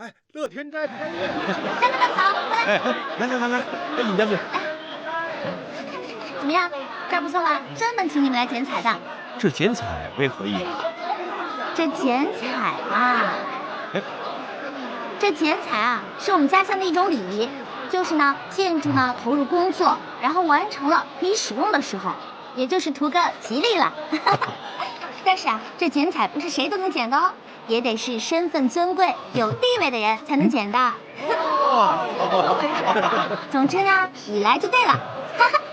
哎，乐天斋。哎，来，哎，你家子。怎么样？这儿不错吧？专门请你们来剪彩的。这剪彩为何意啊？这剪彩啊，这剪彩啊，是我们家乡的一种礼仪，就是呢，建筑呢投入工作，然后完成了可以使用的时候，也就是图个吉利了。但是啊，这剪彩不是谁都能剪的哦，也得是身份尊贵、有地位的人才能剪的。总之呢，你来就对了。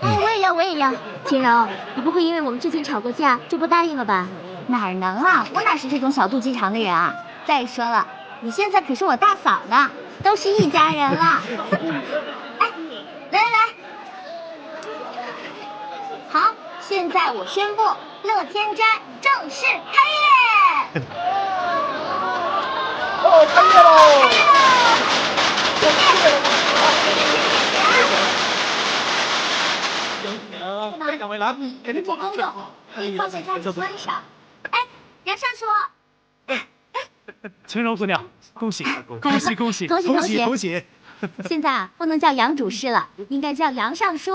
哎，我也要。秦柔，你不会因为我们之前吵过架就不答应了吧？哪能啊，我哪是这种小肚鸡肠的人啊！再说了，你现在可是我大嫂呢，都是一家人了。哎，来，好，现在我宣布，乐天斋正式开业。哦，开业喽！两位来，给你坐。公公，放下架子观赏。哎，杨尚书。青柔姑娘，恭喜！现在啊，不能叫杨主事了，应该叫杨尚书。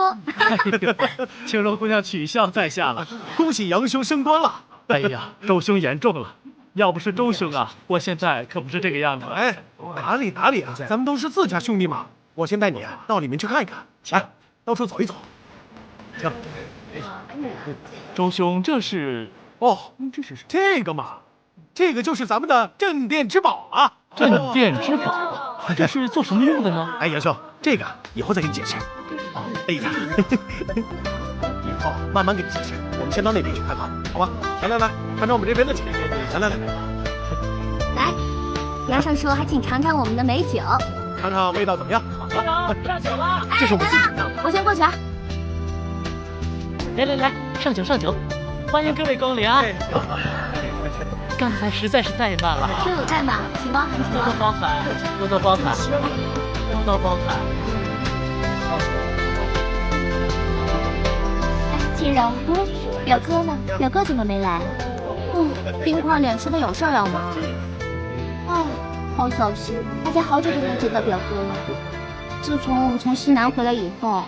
青柔姑娘取笑在下了，恭喜杨兄升官了。哎呀，周兄言重了，要不是周兄啊，我现在可不是这个样子。哎，哪里啊，咱们都是自家兄弟嘛。我先带你到里面去看一看，来，到处走一走。行。周兄，这是这是这个嘛？这个就是咱们的镇店之宝啊！镇店之宝，这是做什么用的呢？哎，杨兄，这个以后再给你解释。哎呀，以后慢慢给你解释。我们先到那边去看看，好吧？来，看着我们这边的去。来，来，杨尚书还请尝尝我们的美酒，尝尝味道怎么样？上酒了！这是我们自己的，我先过去啊。来，上酒，欢迎各位光临啊！刚才实在是太慢了，这有在吗？请包涵，多多包涵。秦柔，表哥呢？表哥怎么没来？冰块脸说他有事要忙。好小心，大家好久都没见到表哥了。自从我们从西南回来以后，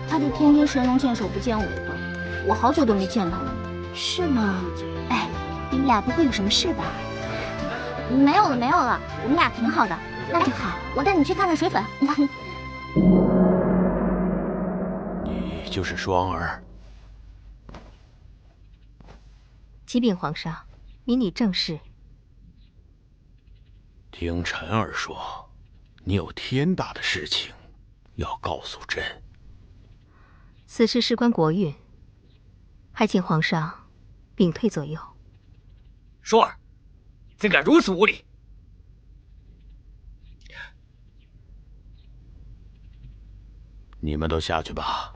他就天天神龙见首不见尾的，我好久都没见他了。是吗？哎，你们俩不会有什么事吧？没有了，我们俩挺好的。那就好，我带你去看看水粉。你就是双儿。启禀皇上，民女正是。听臣儿说，你有天大的事情要告诉朕。此事事关国运，还请皇上禀退左右。双儿，怎敢如此无礼！你们都下去吧。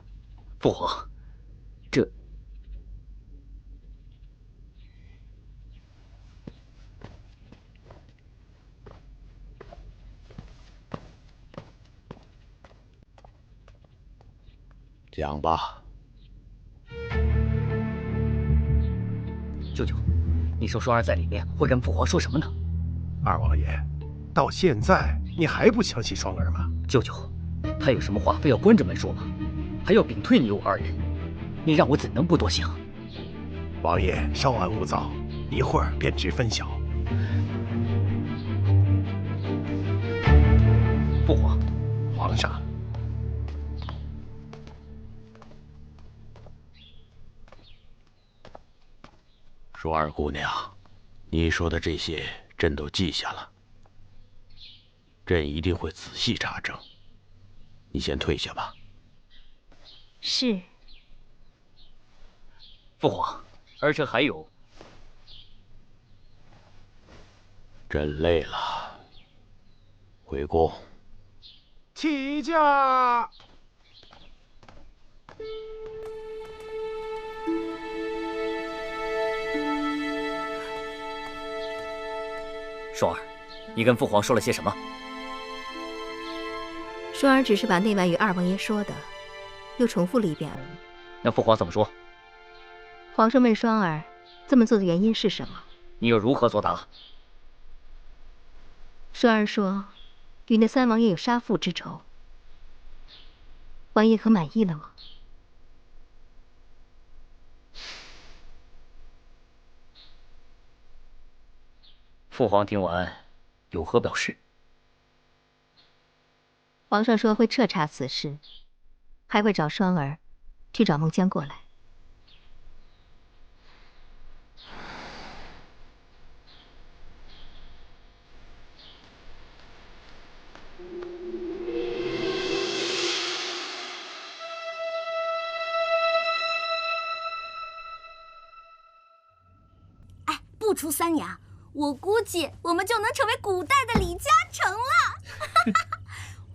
父皇，这……讲吧。舅舅，你说双儿在里面会跟父皇说什么呢？二王爷，到现在你还不相信双儿吗？舅舅，他有什么话非要关着门说吗？还要屏退你我二人，你让我怎能不多想？王爷稍安勿躁，一会儿便知分晓。父皇，皇上。双儿姑娘，你说的这些朕都记下了，朕一定会仔细查证。你先退下吧。是。父皇，儿臣还有。朕累了，回宫。起驾。双儿，你跟父皇说了些什么？双儿只是把那晚与二王爷说的，又重复了一遍而已。那父皇怎么说？皇上问双儿这么做的原因是什么？你又如何作答？舒儿说，与那三王爷有杀父之仇。王爷可满意了吗？父皇听完有何表示？皇上说会彻查此事，还会找双儿去找孟姜过来。哎，不出3年，我估计我们就能成为古代的李嘉诚了。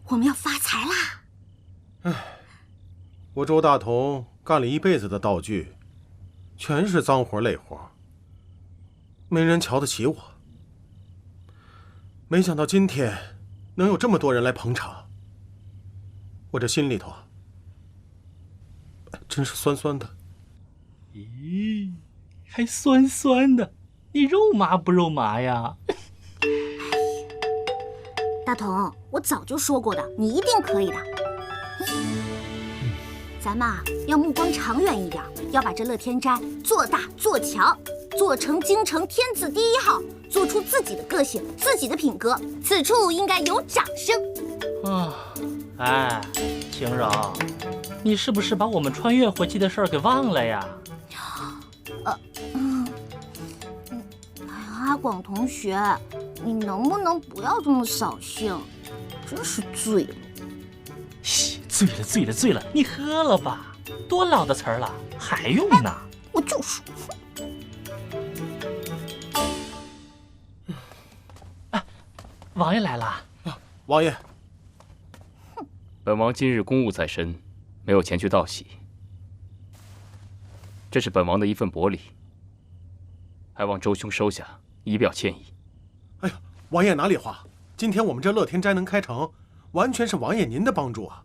我们要发财啦！唉，我周大同干了一辈子的道具，全是脏活累活，没人瞧得起我。没想到今天能有这么多人来捧场，我这心里头真是酸酸的。咦，还酸酸的，你肉麻不肉麻呀？大同，我早就说过的，你一定可以的。咱们啊，要目光长远一点，要把这乐天斋做大做强，做成京城天字第1号，做出自己的个性、自己的品格，此处应该有掌声。哎，晴柔，你是不是把我们穿越回去的事儿给忘了呀？阿广同学，你能不能不要这么扫兴？真是醉了。嘘，醉了，你喝了吧，多老的词儿了，还用呢？我就说。王爷来了。王爷，本王今日公务在身，没有前去道喜。这是本王的一份薄礼，还望周兄收下，以表歉意。哎呀，王爷哪里话？今天我们这乐天斋能开成，完全是王爷您的帮助啊，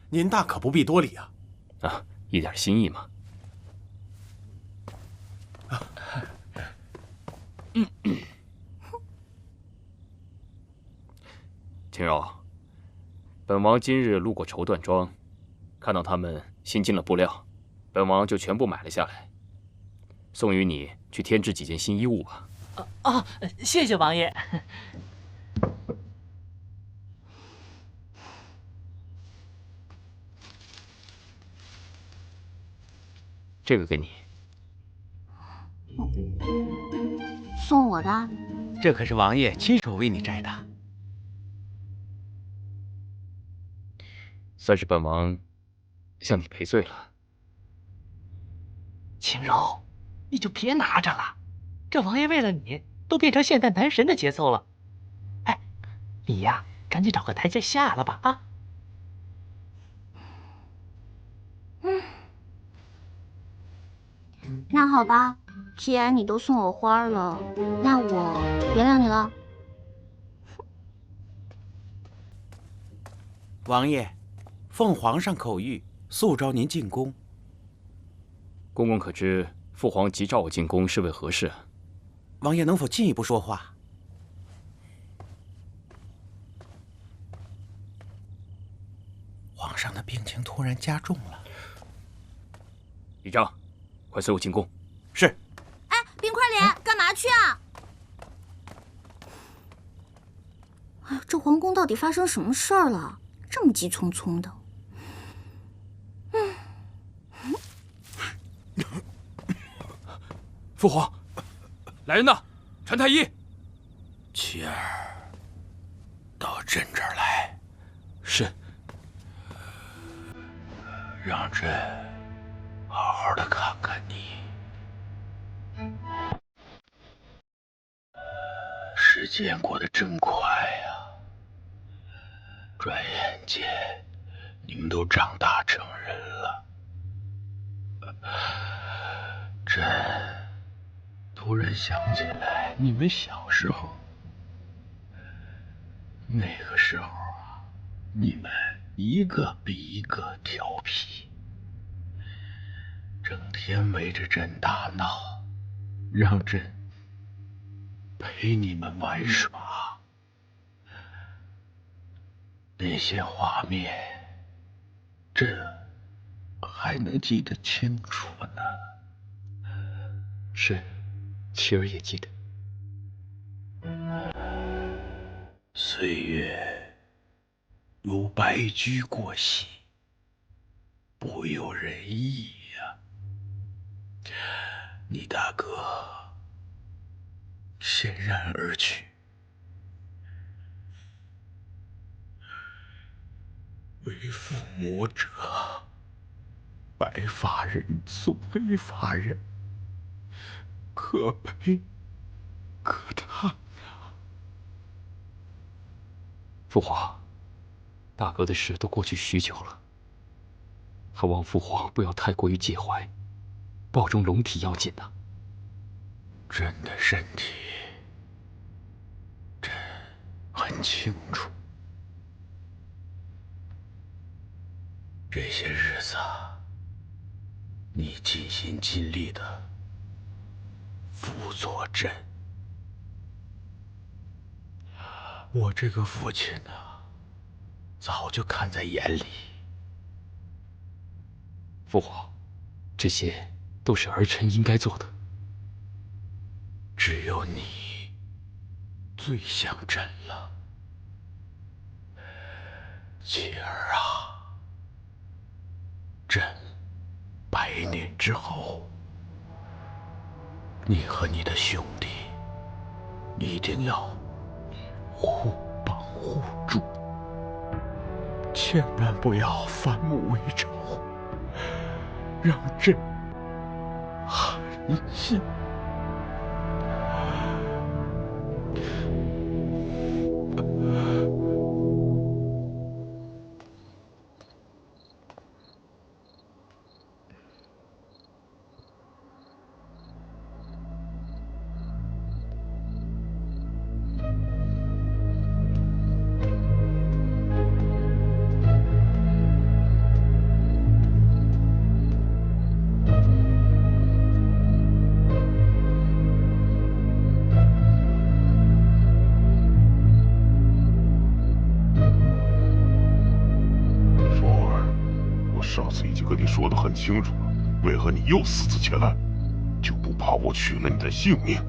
您大可不必多礼啊。啊，一点心意嘛。晴柔，本王今日路过绸缎庄，看到他们新进了布料，本王就全部买了下来，送与你去添置几件新衣物吧。谢谢王爷。这个给你。送我的？这可是王爷亲手为你摘的。算是本王向你赔罪了。晴柔，你就别拿着了，这王爷为了你都变成现代男神的节奏了。哎，你呀，赶紧找个台阶下了吧啊！那好吧，既然你都送我花了，那我原谅你了。王爷，奉皇上口谕，速召您进宫。公公可知父皇急召我进宫是为何事？王爷能否进一步说话？皇上的病情突然加重了。李章，快随我进宫。是。哎，冰块脸，干嘛去啊？哎呀，这皇宫到底发生什么事儿了？这么急匆匆的。父皇，来人呐！传太医。琪儿，到朕这儿来。是。让朕好好的看看你。时间过得真快呀，转眼间你们都长大成人了。朕突然想起来你们小时候，那个时候啊，你们一个比一个调皮，整天围着朕打闹，让朕陪你们玩耍。那些画面，朕还能记得清楚呢。是，妻儿也记得。岁月如白驹过隙，不由人意呀。你大哥潸然而去，为父母者，白发人送黑发人，可悲可叹。父皇，大哥的事都过去许久了，还望父皇不要太过于介怀，保重龙体要紧呐。朕的身体，朕很清楚。这些日子，你尽心尽力的辅佐朕，我这个父亲呢，早就看在眼里。父皇，这些都是儿臣应该做的。只有你最像朕了，妻儿啊！朕100年之后，你和你的兄弟一定要互帮互助，千万不要反目为仇，让朕寒心。上次已经跟你说得很清楚了，为何你又私自前来？就不怕我取了你的性命？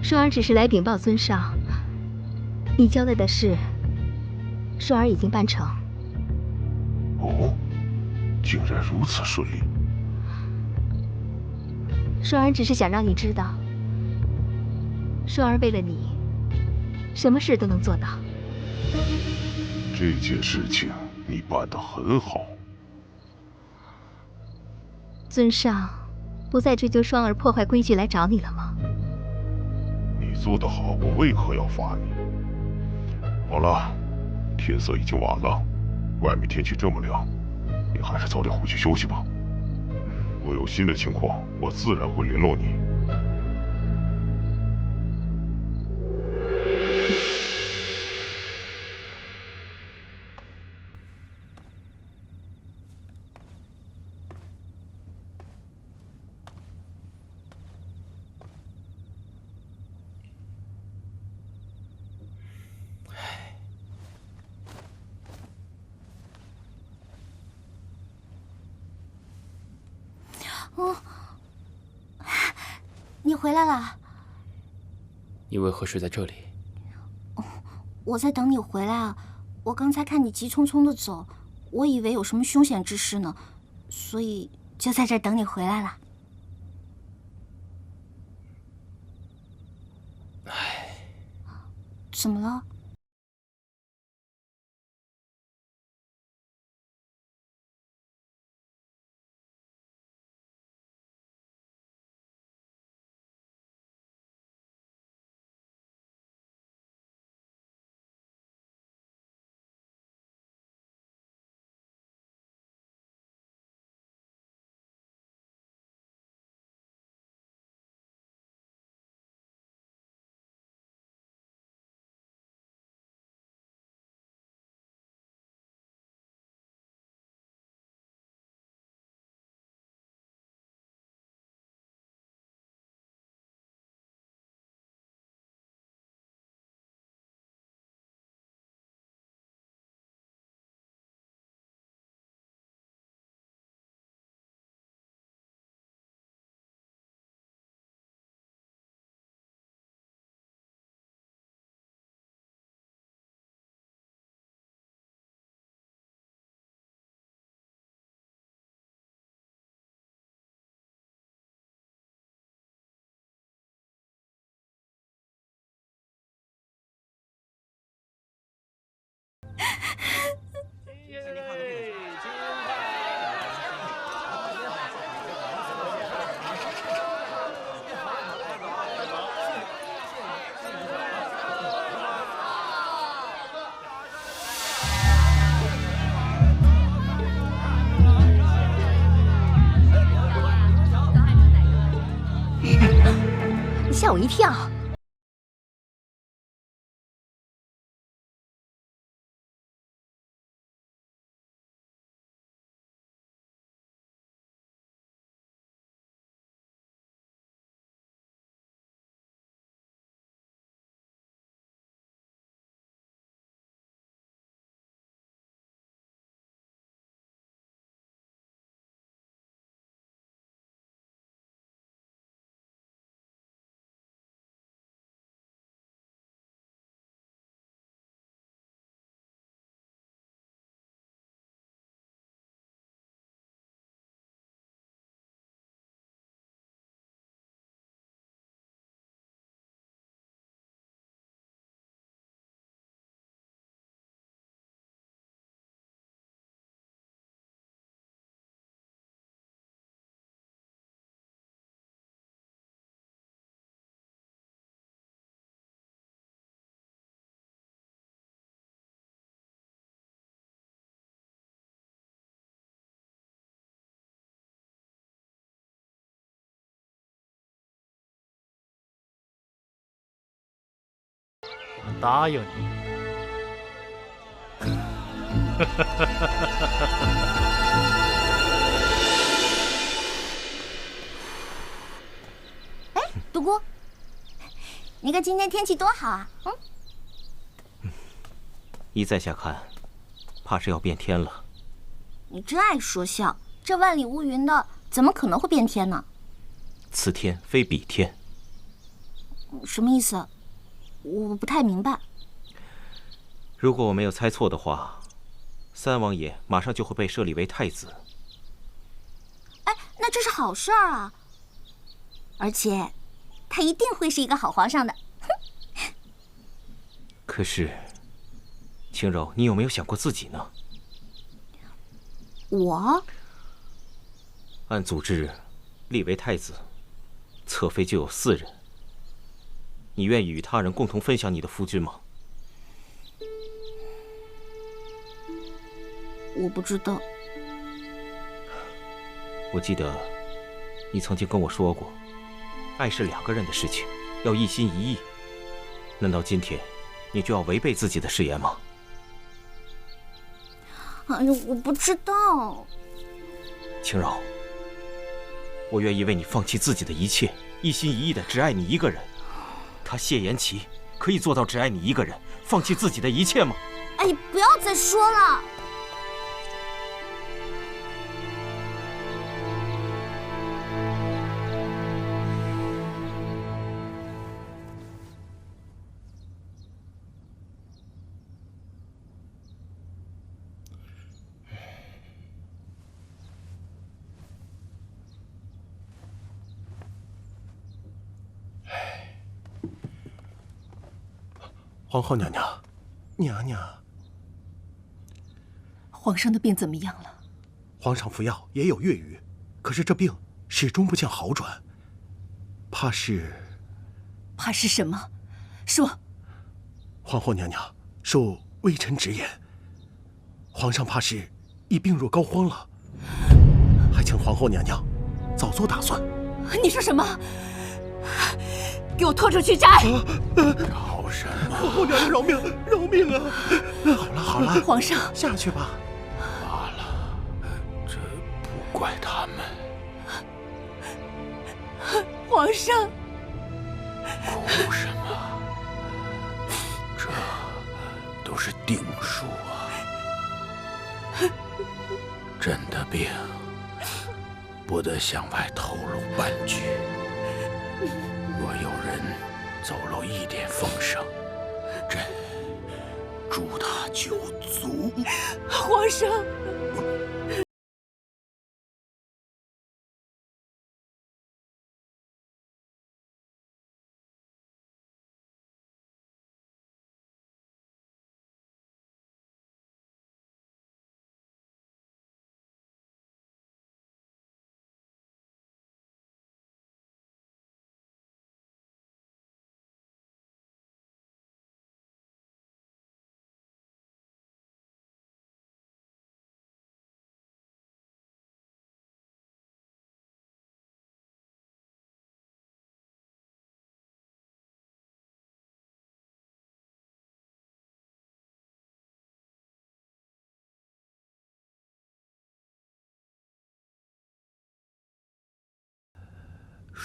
双儿只是来禀报尊上，你交代的事，双儿已经办成。哦，竟然如此顺利。双儿只是想让你知道，双儿为了你，什么事都能做到。这件事情你办得很好。尊上不再追究双儿破坏规矩来找你了吗？你做得好，我为何要罚你？好了，天色已经晚了，外面天气这么凉，你还是早点回去休息吧。若有新的情况，我自然会联络你。哦，你回来了。你为何睡在这里？我在等你回来啊。我刚才看你急匆匆的走，我以为有什么凶险之事呢，所以就在这儿等你回来了。唉，怎么了？吓我一跳。答应你。哎，独孤，你看今天天气多好啊！依再下看，怕是要变天了。你真爱说笑，这万里无云的，怎么可能会变天呢？此天非彼天。什么意思？我不太明白。如果我没有猜错的话，三王爷马上就会被设立为太子。哎，那这是好事儿啊！而且，他一定会是一个好皇上的。可是，青柔，你有没有想过自己呢？我？按祖制，立为太子，侧妃就有4人。你愿意与他人共同分享你的夫君吗？我不知道。我记得你曾经跟我说过，爱是2个人的事情，要一心一意。难道今天你就要违背自己的誓言吗？哎呀，我不知道。青柔，我愿意为你放弃自己的一切，一心一意的只爱你一个人。他谢延琪可以做到只爱你一个人，放弃自己的一切吗？哎，不要再说了。皇后娘娘，娘娘，皇上的病怎么样了？皇上服药也有月余，可是这病始终不见好转，怕是什么？说。皇后娘娘，受微臣直言，皇上怕是已病入膏肓了，还请皇后娘娘早做打算。你说什么？给我拖出去斩！饶什么？皇后娘娘饶命，饶命啊！好了好了，皇上下去吧。罢了，这不怪他们。皇上，哭什么？这都是定数啊！朕的病不得向外透露半句。若有人走漏一点风声，朕诛他9族。皇上。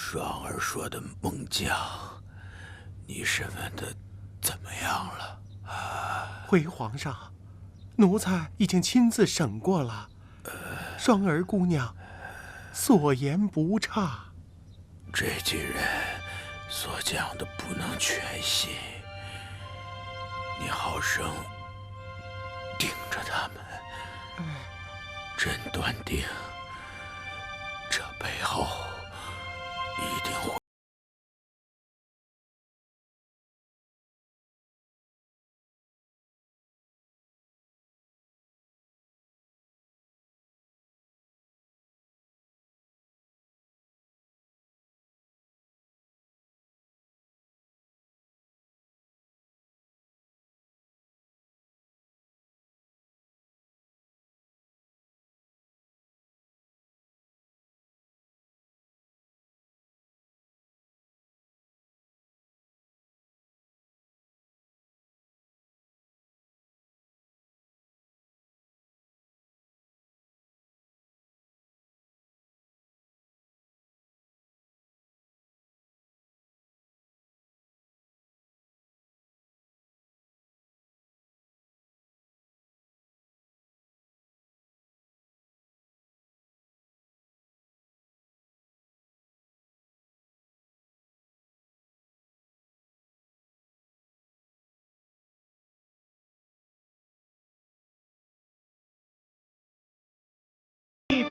双儿说的猛将，你审问的怎么样了？回皇上，奴才已经亲自审过了，双儿姑娘所言不差。这几人所讲的不能全信，你好生盯着他们，朕断定这背后一定会。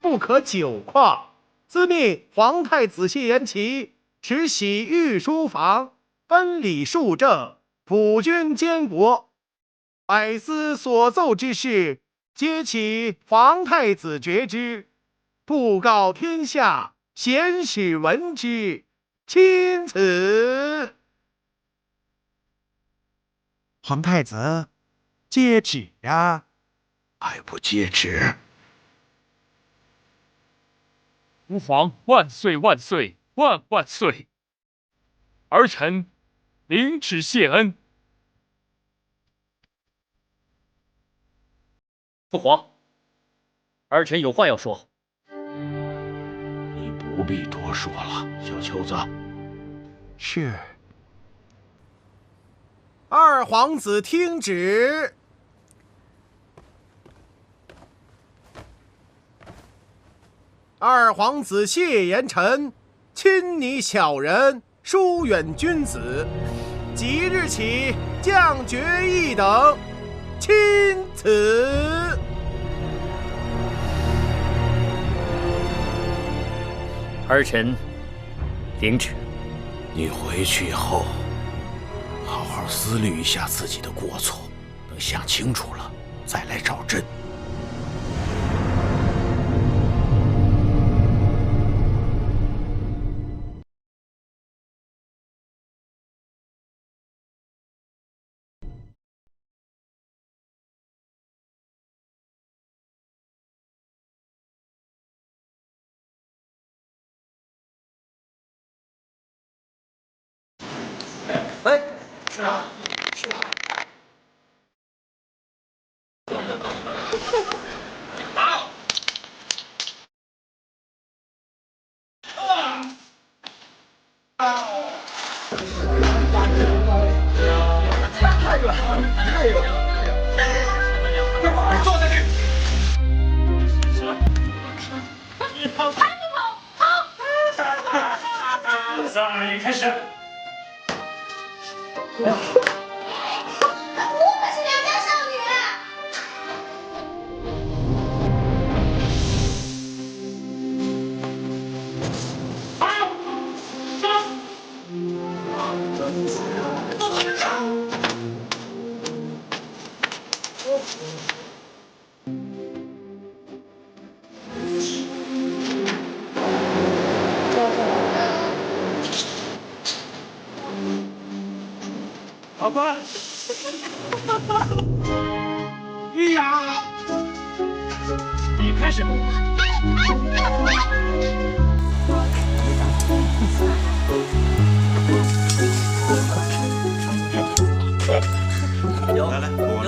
不可久旷，自命皇太子谢延琪持洗御书房，分理庶政，普君监国。百司所奏之事，皆启皇太子决之，布告天下，贤使闻之，钦此。皇太子，接旨啊！还不接旨？吾皇万岁万岁万万岁！儿臣领旨谢恩。父皇，儿臣有话要说。你不必多说了，小秋子。是。二皇子听旨。二皇子谢延臣，亲昵小人，疏远君子，即日起降爵一等，钦此。儿臣领旨。你回去以后，好好思虑一下自己的过错，等想清楚了再来找朕。哎，是啊，是啊。太远了，太远了！快跑，坐下去！你跑！跑！3、2、1，开始！我可是良家少女。法官，玉呀，你开始。来来，我